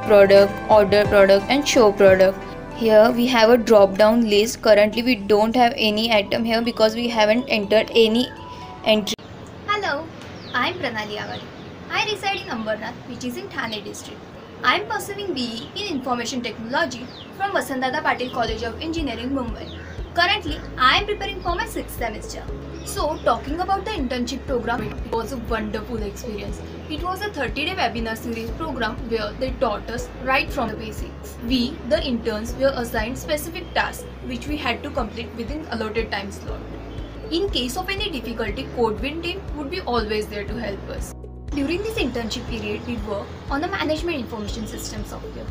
product, order product and show product. Here we have a drop down list. Currently we don't have any item here because we haven't entered any entry. Hello, I am Pranali Awadi. I reside in Ambernath, which is in Thane district. I am pursuing BE in Information Technology from Vasantdada Patil College of Engineering, Mumbai. Currently, I am preparing for my 6th semester. So, talking about the internship program, it was a wonderful experience. It was a 30-day webinar series program where they taught us right from the basics. We, the interns, were assigned specific tasks which we had to complete within allotted time slot. In case of any difficulty, Codewin team would be always there to help us. During this internship period, we worked on the Management Information System software.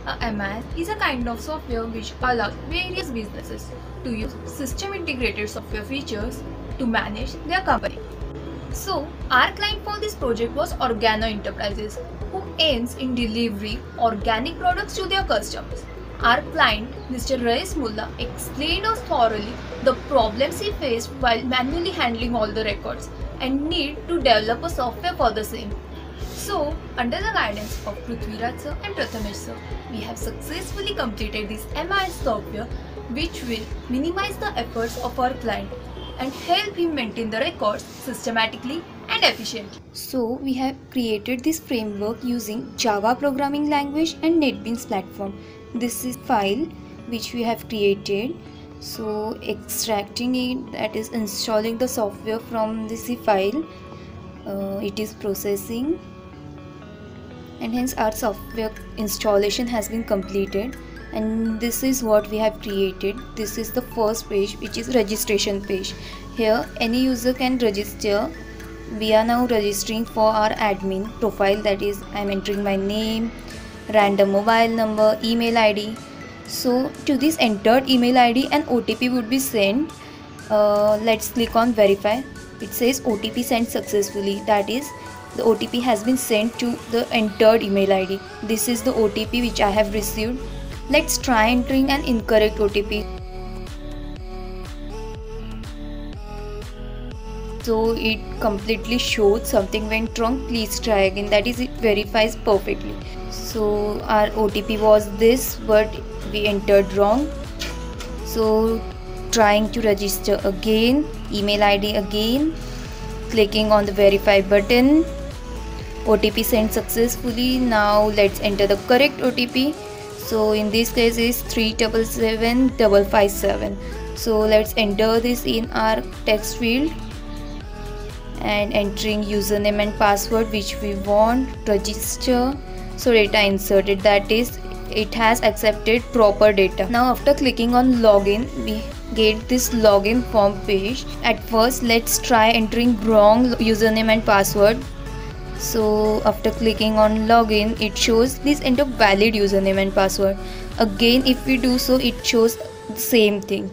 A MIS is a kind of software which allows various businesses to use system integrated software features to manage their company. So, our client for this project was Organo Enterprises, who aims in delivering organic products to their customers. Our client, Mr. Rais Mullah, explained us thoroughly the problems he faced while manually handling all the records and need to develop a software for the same. So, under the guidance of Prithviraj sir and Prathamesh sir, we have successfully completed this MIS software, which will minimize the efforts of our client and help him maintain the records systematically and efficiently. So we have created this framework using Java programming language and NetBeans platform. This is file which we have created. So extracting it, that is installing the software from this file, it is processing, and hence our software installation has been completed. And this is what we have created. This is the first page, which is registration page. Here any user can register. We are now registering for our admin profile, that is I am entering my name, random mobile number, email ID. So to this entered email ID an OTP would be sent. Let's click on verify. It says OTP sent successfully, that is the OTP has been sent to the entered email ID. This is the OTP which I have received. Let's try entering an incorrect OTP. So it completely showed something went wrong, please try again, that is it verifies perfectly. So our OTP was this, but we entered wrong. So trying to register again, email ID again, clicking on the verify button, OTP sent successfully. Now let's enter the correct OTP. So in this case is 377557. So let's enter this in our text field and entering username and password which we want, register. So data inserted, that is it has accepted proper data. Now after clicking on login, we get this login form page. At first let's try entering wrong username and password. So after clicking on login, it shows please enter valid username and password. Again if we do so, it shows the same thing.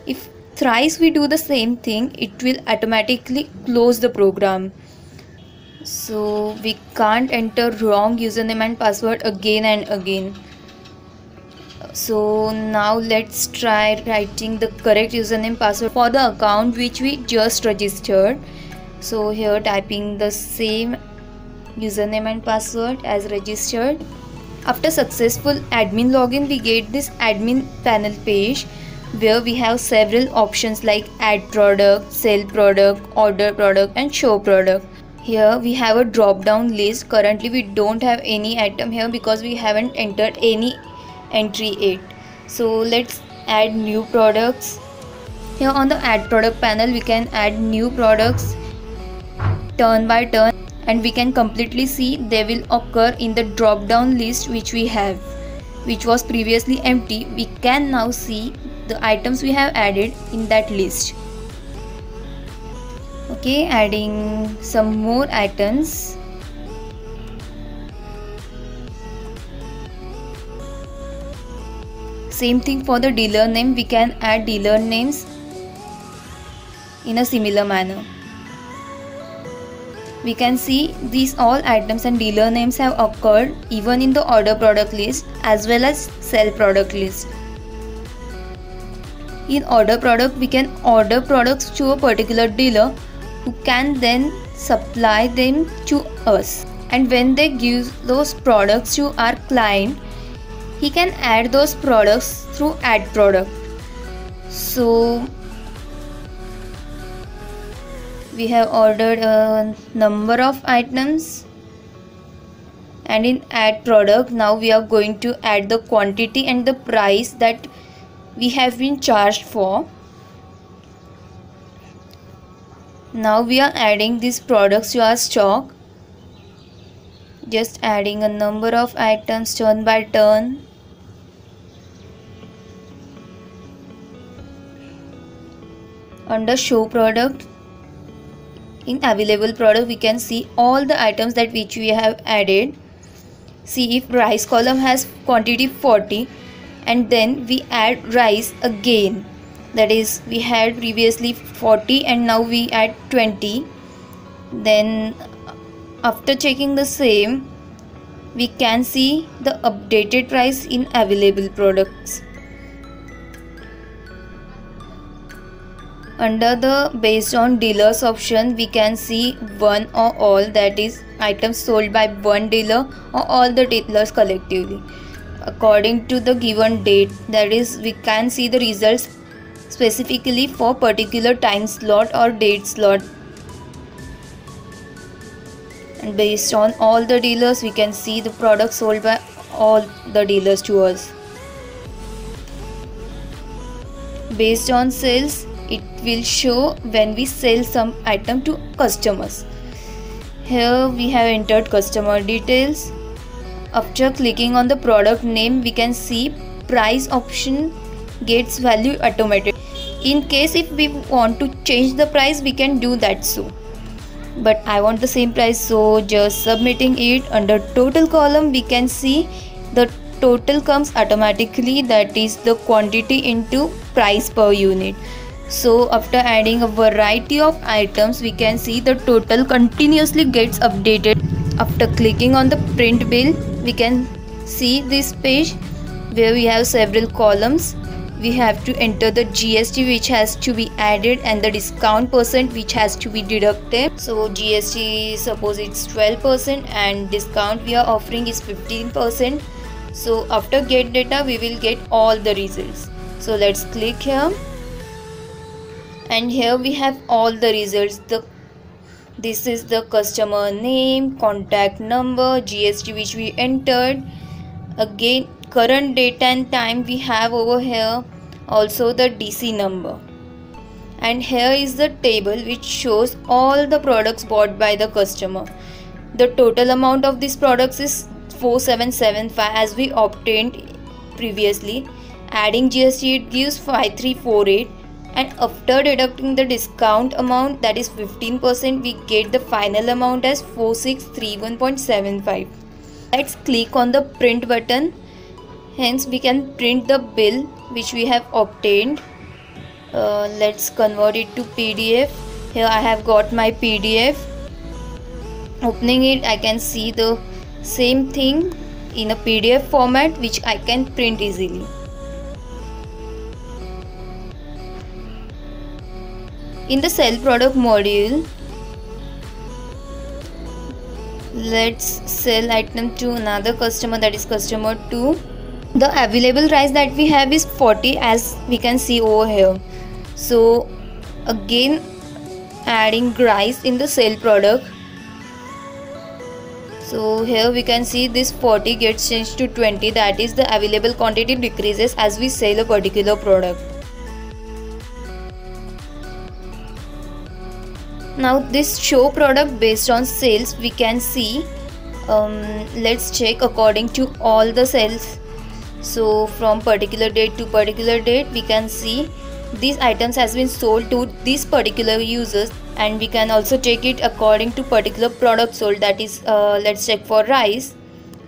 If thrice we do the same thing, it will automatically close the program. So we can't enter wrong username and password again and again. So now let's try writing the correct username password for the account which we just registered. So here typing the same username and password as registered. After successful admin login, we get this admin panel page where we have several options like add product, sell product, order product and show product. Here we have a drop down list. Currently we don't have any item here because we haven't entered any entry yet. So let's add new products. Here on the add product panel we can add new products turn by turn, and we can completely see they will occur in the drop down list which we have, which was previously empty. We can now see the items we have added in that list. Okay, adding some more items. Same thing for the dealer name, we can add dealer names in a similar manner. We can see these all items and dealer names have occurred even in the order product list as well as sell product list. In order product, we can order products to a particular dealer who can then supply them to us. and when they give those products to our client, he can add those products through add product. So we have ordered a number of items, and in add product now we are going to add the quantity and the price that we have been charged for. Now we are adding these products to our stock, just adding a number of items turn by turn. Under show product, in available product, we can see all the items that which we have added. See, if rice column has quantity 40, and then we add rice again, that is we had previously 40 and now we add 20. Then after checking the same, we can see the updated price in available products. Under the based on dealers option, we can see one or all, that is items sold by one dealer or all the dealers collectively according to the given date, that is we can see the results specifically for particular time slot or date slot. And based on all the dealers, we can see the products sold by all the dealers to us. Based on sales, it will show when we sell some item to customers. Here we have entered customer details. After clicking on the product name, we can see price option gets value automated. In case if we want to change the price, we can do that so. But I want the same price, so just submitting it. Under total column, we can see the total comes automatically, that is the quantity into price per unit. So after adding a variety of items, we can see the total continuously gets updated. After clicking on the print bill, we can see this page where we have several columns. We have to enter the GST which has to be added and the discount percent which has to be deducted. So GST, suppose it's 12% and discount we are offering is 15%. So after get data, we will get all the results. So let's click here, and here we have all the results. This is the customer name, contact number, GST which we entered, again current date and time we have over here, also the DC number. And here is the table which shows all the products bought by the customer. The total amount of these products is 4775 as we obtained previously. Adding GST, it gives 5348. And after deducting the discount amount, that is 15%, we get the final amount as 4631.75. Let's click on the print button. Hence we can print the bill which we have obtained. Let's convert it to PDF. Here I have got my PDF. Opening it, I can see the same thing in a PDF format which I can print easily. In the sell product module, let's sell item to another customer, that is customer 2. The available rice that we have is 40 as we can see over here. So again adding rice in the sell product. So here we can see this 40 gets changed to 20, that is the available quantity decreases as we sell a particular product. Now this show product based on sales, we can see, let's check according to all the sales. So from particular date to particular date, we can see these items has been sold to these particular users, and we can also check it according to particular product sold, that is let's check for rice.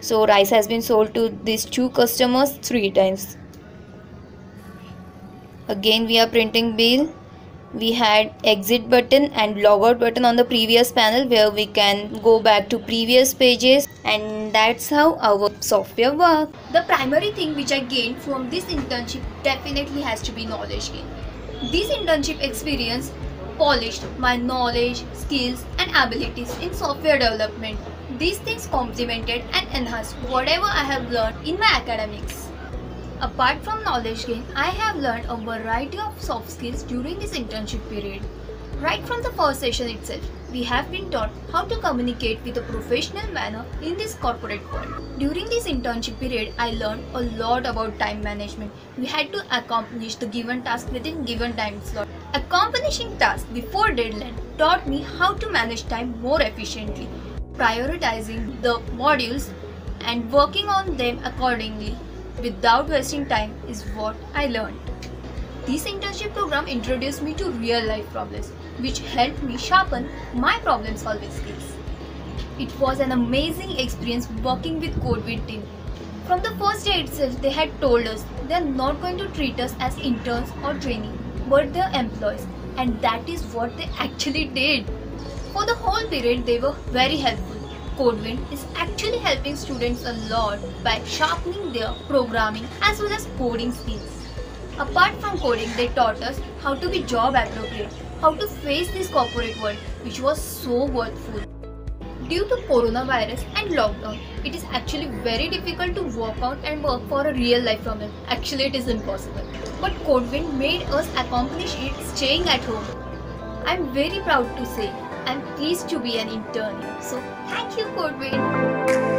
So rice has been sold to these 2 customers 3 times. Again we are printing bill. We had exit button and logout button on the previous panel where we can go back to previous pages, and that's how our software works. The primary thing which I gained from this internship definitely has to be knowledge gain. This internship experience polished my knowledge, skills and abilities in software development. These things complemented and enhanced whatever I have learned in my academics. Apart from knowledge gain, I have learned a variety of soft skills during this internship period. Right from the first session itself, we have been taught how to communicate with a professional manner in this corporate world. During this internship period, I learned a lot about time management. We had to accomplish the given task within given time slot. Accomplishing tasks before deadline taught me how to manage time more efficiently. Prioritizing the modules and working on them accordingly without wasting time is what I learned. This internship program introduced me to real life problems, which helped me sharpen my problem solving skills. It was an amazing experience working with CodeWin team. From the first day itself, they had told us they are not going to treat us as interns or trainees, but their employees, and that is what they actually did. For the whole period, they were very helpful. CodeWin is actually helping students a lot by sharpening their programming as well as coding skills. Apart from coding, they taught us how to be job appropriate, how to face this corporate world, which was so worthful. Due to coronavirus and lockdown, it is actually very difficult to walk out and work for a real life problem. Actually, it is impossible. But CodeWin made us accomplish it staying at home. I am very proud to say I am pleased to be an intern here. So thank you, CodeWin.